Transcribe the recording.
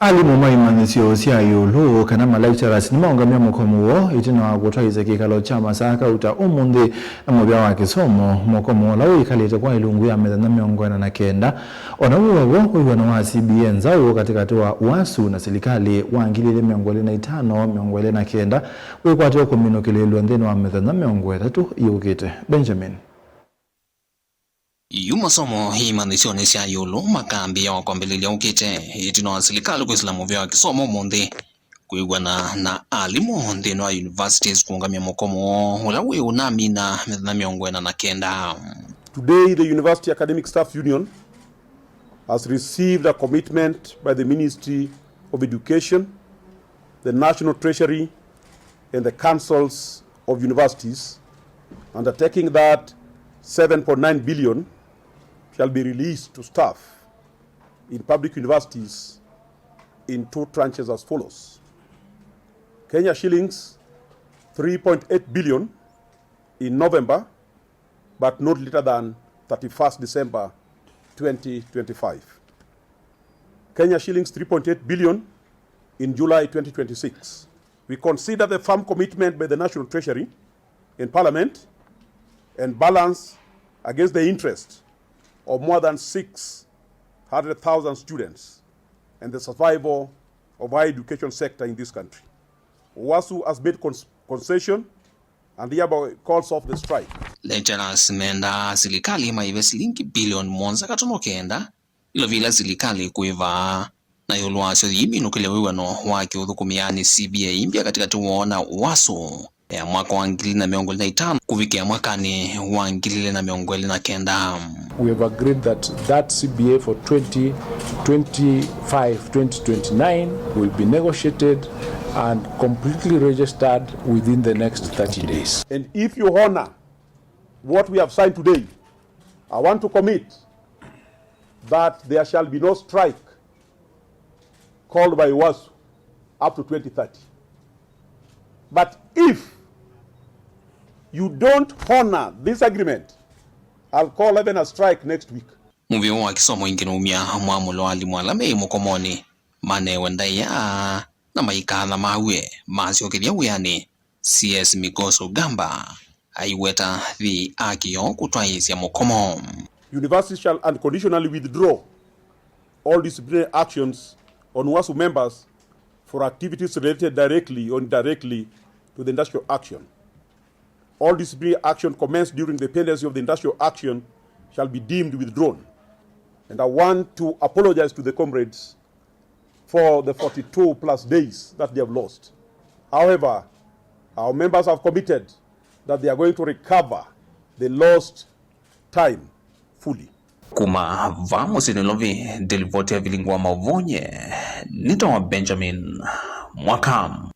Alimu Imanyisyo sya Yiulu kana lecturers Nimaungamya Mukomo Itina Kutwaiisya Kikalo cha Masaa Kauta Umunthi na Muvia wa Kisomo Mukomo la Wiikalite kwa Ilungu ya Mithenya na kenda ona Wiovo Wiw'ano wa CBA Nzau Katikati wa UASU na Silikali wa 2025 na kenda Wikwatiw'a Kuminukiliilw'a Nthini wa Mithenya Yukite Benjamin Masomo Imanyisyoni sya Yiulu makambi ya wakwambililia Yukite Itina Silikali kwa Muvia wa Kisomo Umunthi Wiw'ano na Alimu Nthini wa universities kuungamya Mukomo ula wiunami na Mithenya na kenda. Today the University Academic Staff Union has received a commitment by the Ministry of Education, the National Treasury and the councils of universities, undertaking that 7.9 billion shall be released to staff in public universities in 2 tranches as follows. Kenya shillings 3.8 billion in November, but not later than 31st December 2025. Kenya shillings 3.8 billion in July 2026. We consider the firm commitment by the National Treasury and Parliament and balance against the interest of more than 600,000 students and the survival of higher education sector in this country. UASU has made concession and hereby calls off the strike. Lecturers menda Silikali maive shilingi bilioni 1.9 ilovila Silikali kuiva na UASU Imanyisyoni Wiw'ano wake uthukumiani CBA impya katikati wona UASU ya mwaka wa 2025 kufikia mwakani wa 2029. We have agreed that CBA for 2025-2029 will be negotiated and completely registered within the next 30 days. And if you honor what we have signed today, I want to commit that there shall be no strike called by UASU up to 2030. But if you don't honor this agreement, I'll call even a strike next week. Muvia wa Kisomo inginomia mwamulo Alimu alame Mukomoni mane wendaya na maikala mawe masiokedia uyani CS Migoso Gamba aiweta the akio Kutwaiisya Mukomo. Universities shall unconditionally withdraw all disciplinary actions on UASU members for activities related directly or indirectly to the industrial action. All disciplinary action commenced during the pendency of the industrial action shall be deemed withdrawn. And I want to apologize to the comrades for the 42 plus days that they have lost. However, our members have committed that they are going to recover the lost time fully. Kuma vamos inilovi delivote vilingwa mavonye nito Benjamin Mwakam.